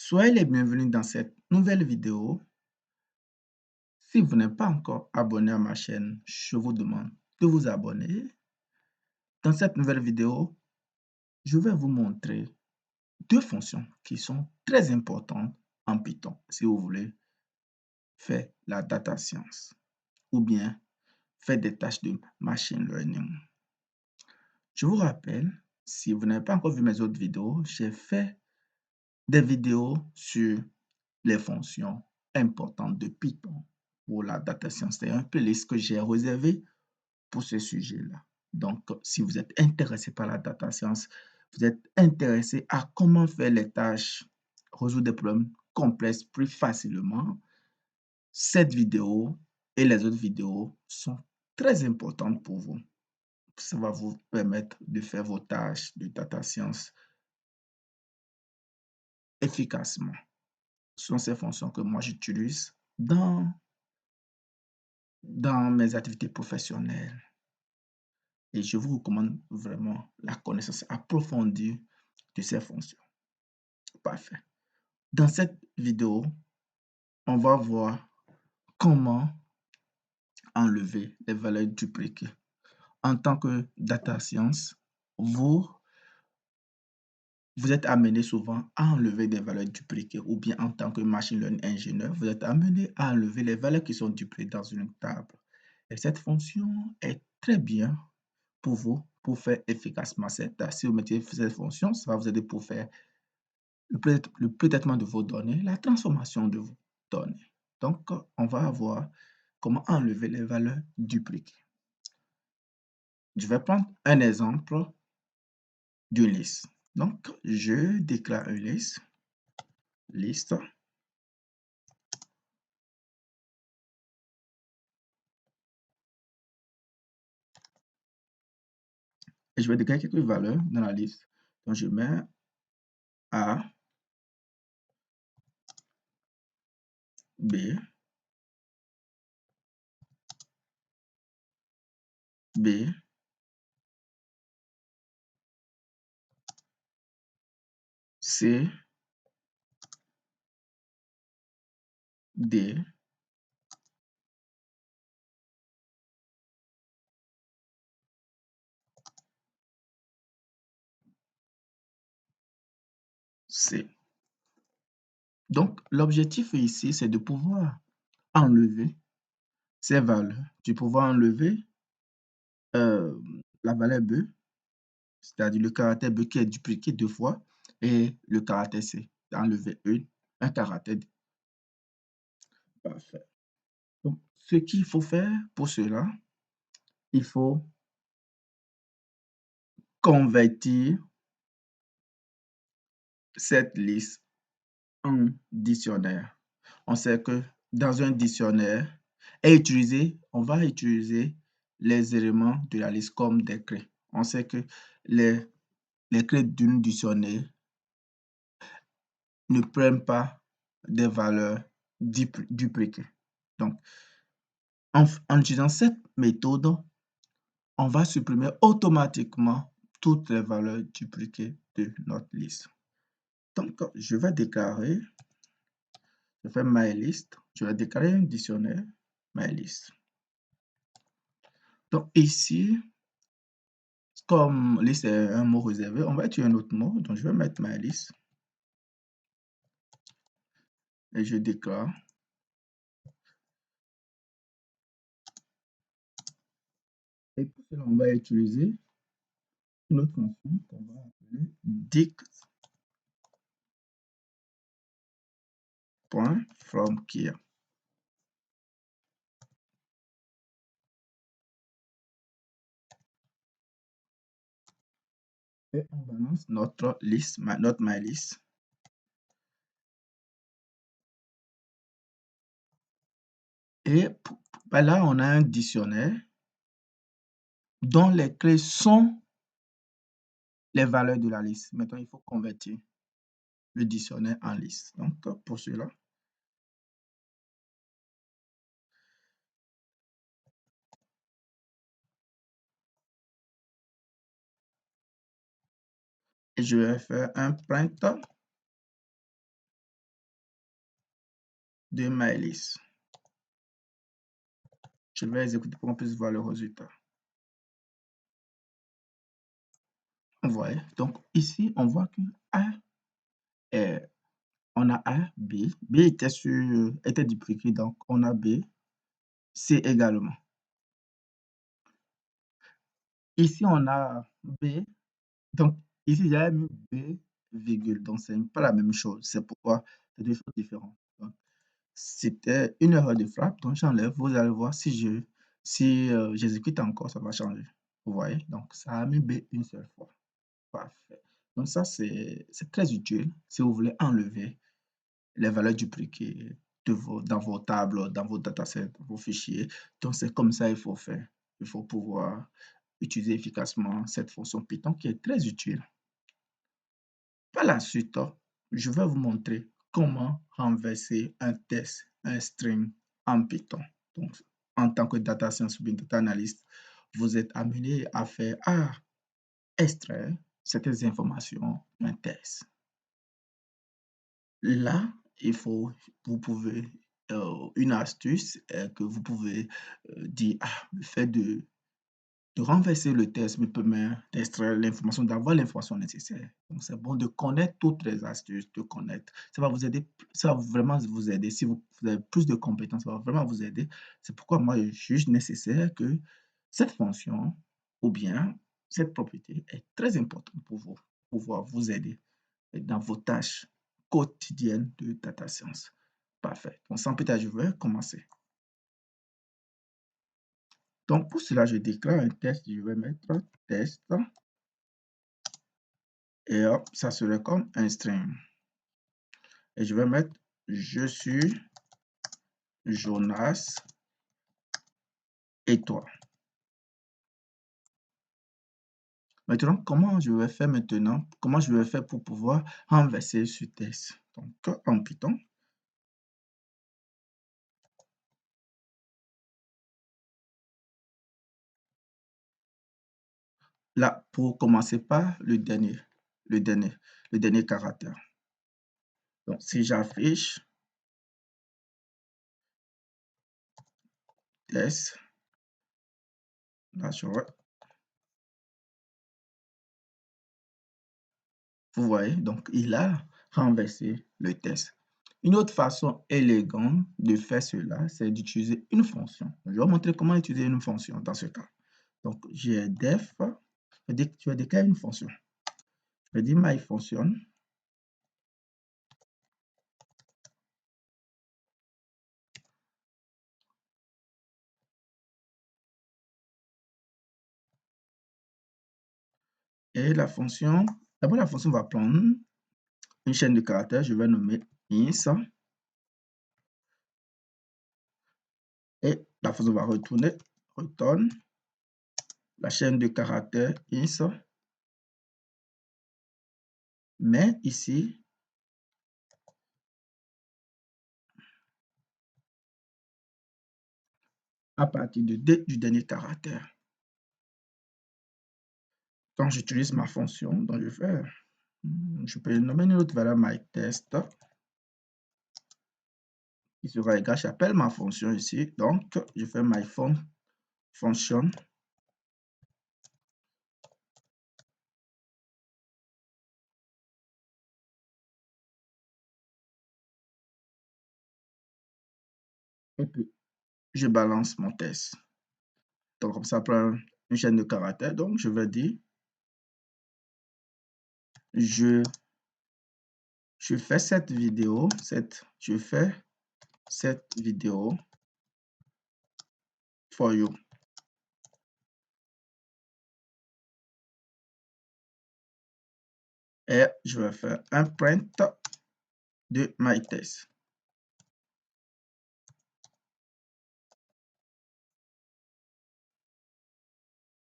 Soyez les bienvenus dans cette nouvelle vidéo. Si vous n'êtes pas encore abonné à ma chaîne, je vous demande de vous abonner. Dans cette nouvelle vidéo, je vais vous montrer deux fonctions qui sont très importantes en Python si vous voulez faire la data science ou bien faire des tâches de machine learning. Je vous rappelle, si vous n'avez pas encore vu mes autres vidéos, j'ai fait des vidéos sur les fonctions importantes de Python pour la data science. C'est un playlist que j'ai réservé pour ce sujet-là. Donc, si vous êtes intéressé par la data science, vous êtes intéressé à comment faire les tâches, résoudre des problèmes complexes plus facilement, cette vidéo et les autres vidéos sont très importantes pour vous. Ça va vous permettre de faire vos tâches de data science efficacement. Ce sont ces fonctions que moi j'utilise dans mes activités professionnelles. Et je vous recommande vraiment la connaissance approfondie de ces fonctions. Parfait. Dans cette vidéo, on va voir comment enlever les valeurs dupliquées. En tant que data science, vous êtes amené souvent à enlever des valeurs dupliquées ou bien en tant que machine learning ingénieur, vous êtes amené à enlever les valeurs qui sont dupliquées dans une table. Et cette fonction est très bien pour vous, pour faire efficacement cette tâche. Si vous mettez cette fonction, ça va vous aider pour faire le pré-traitement de vos données, la transformation de vos données. Donc, on va voir comment enlever les valeurs dupliquées. Je vais prendre un exemple d'une liste. Donc, je déclare une liste, et je vais déclarer quelques valeurs dans la liste. Donc, je mets A, B, B, C, D, C. Donc, l'objectif ici, c'est de pouvoir enlever ces valeurs, de pouvoir enlever la valeur B, c'est-à-dire le caractère B qui est dupliqué deux fois, et le caractère C, enlever un caractère. Parfait. Donc, ce qu'il faut faire pour cela, il faut convertir cette liste en dictionnaire. On sait que dans un dictionnaire, on va utiliser les éléments de la liste comme des clés. On sait que les clés d'une dictionnaire ne prennent pas des valeurs dupliquées. Donc, en utilisant cette méthode, on va supprimer automatiquement toutes les valeurs dupliquées de notre liste. Donc, je vais déclarer, je fais mylist, je vais déclarer un dictionnaire mylist. Donc, ici, comme liste est un mot réservé, on va utiliser un autre mot. Donc, je vais mettre mylist et je déclare. Et pour cela, on va utiliser une autre fonction qu'on va appeler dict.fromKey. Et on balance notre liste, notre mylist. Et là, on a un dictionnaire dont les clés sont les valeurs de la liste. Maintenant, il faut convertir le dictionnaire en liste. Donc, pour cela, je vais faire un print de MyList. Je vais exécuter pour qu'on puisse voir le résultat. Vous voyez, donc ici, on voit que A est, on a A, B. B était dupliqué, donc on a B, C également. Ici, on a B, donc ici, j'avais mis B, virgule, donc c'est pas la même chose. C'est pourquoi c'est deux choses différentes. C'était une erreur de frappe, donc j'enlève. Vous allez voir si j'exécute encore, ça va changer. Vous voyez, donc ça a mis B une seule fois. Parfait. Donc ça, c'est très utile si vous voulez enlever les valeurs dupliquées dans vos tables, dans vos datasets, vos fichiers. Donc c'est comme ça qu'il faut faire. Il faut pouvoir utiliser efficacement cette fonction Python qui est très utile. Par la suite, je vais vous montrer comment renverser un test, un string en Python. Donc, en tant que data science ou bien data analyst, vous êtes amené à extraire certaines informations d'un test. Là, vous pouvez, une astuce que vous pouvez dire, le fait de renverser le test me permet d'extraire l'information, d'avoir l'information nécessaire. Donc, c'est bon de connaître toutes les astuces, de connaître. Ça va vous aider, ça va vraiment vous aider. Si vous avez plus de compétences, ça va vraiment vous aider. C'est pourquoi moi, je juge nécessaire que cette fonction ou bien cette propriété est très importante pour vous, pour pouvoir vous aider dans vos tâches quotidiennes de data science. Parfait. Donc, sans plus tarder, je vais commencer. Donc, pour cela, je déclare un test. Je vais mettre test. Et hop, ça serait comme un string. Et je vais mettre je suis Jonas et toi. Maintenant, comment je vais faire maintenant? Comment je vais faire pour pouvoir renverser ce test? Donc, en Python, là, pour commencer par le dernier caractère. Donc, si j'affiche test, là, vous voyez, donc il a renversé le test. Une autre façon élégante de faire cela, c'est d'utiliser une fonction. Je vais vous montrer comment utiliser une fonction dans ce cas. Donc, j'ai def, je vais déclarer une fonction. Je vais dire myFunction. Et la fonction, d'abord la fonction va prendre une chaîne de caractères, je vais nommer ins. Et la fonction va return la chaîne de caractères ins. Mais ici, à partir du dernier caractère. Quand j'utilise ma fonction, donc je peux nommer une autre valeur myTest qui sera égal, j'appelle ma fonction ici, donc je fais myFunction. Et puis, je balance mon test. Donc, comme ça prend une chaîne de caractères. Donc, je vais dire, je fais cette vidéo, je fais cette vidéo for you. Et je vais faire un print de myTest.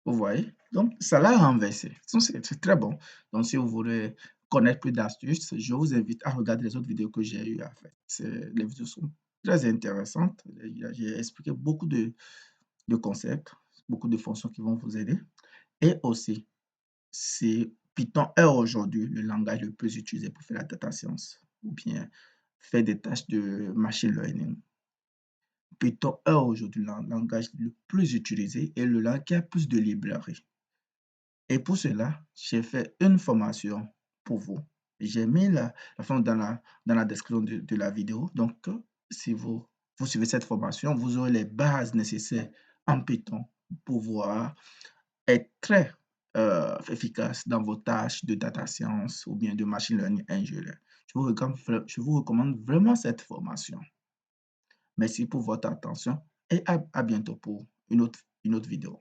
Vous voyez? Donc, ça l'a renversé. C'est très bon. Donc, si vous voulez connaître plus d'astuces, je vous invite à regarder les autres vidéos que j'ai eu à faire. Les vidéos sont très intéressantes. J'ai expliqué beaucoup de concepts, beaucoup de fonctions qui vont vous aider. Et aussi, Python est aujourd'hui le langage le plus utilisé pour faire la data science ou bien faire des tâches de machine learning. Python est aujourd'hui le langage le plus utilisé et le langage qui a plus de librairies. Et pour cela, j'ai fait une formation pour vous. J'ai mis la forme dans la description de la vidéo. Donc, si vous suivez cette formation, vous aurez les bases nécessaires en Python pour pouvoir être très efficace dans vos tâches de data science ou bien de machine learning ingénieur. Je vous recommande vraiment cette formation. Merci pour votre attention et à bientôt pour une autre vidéo.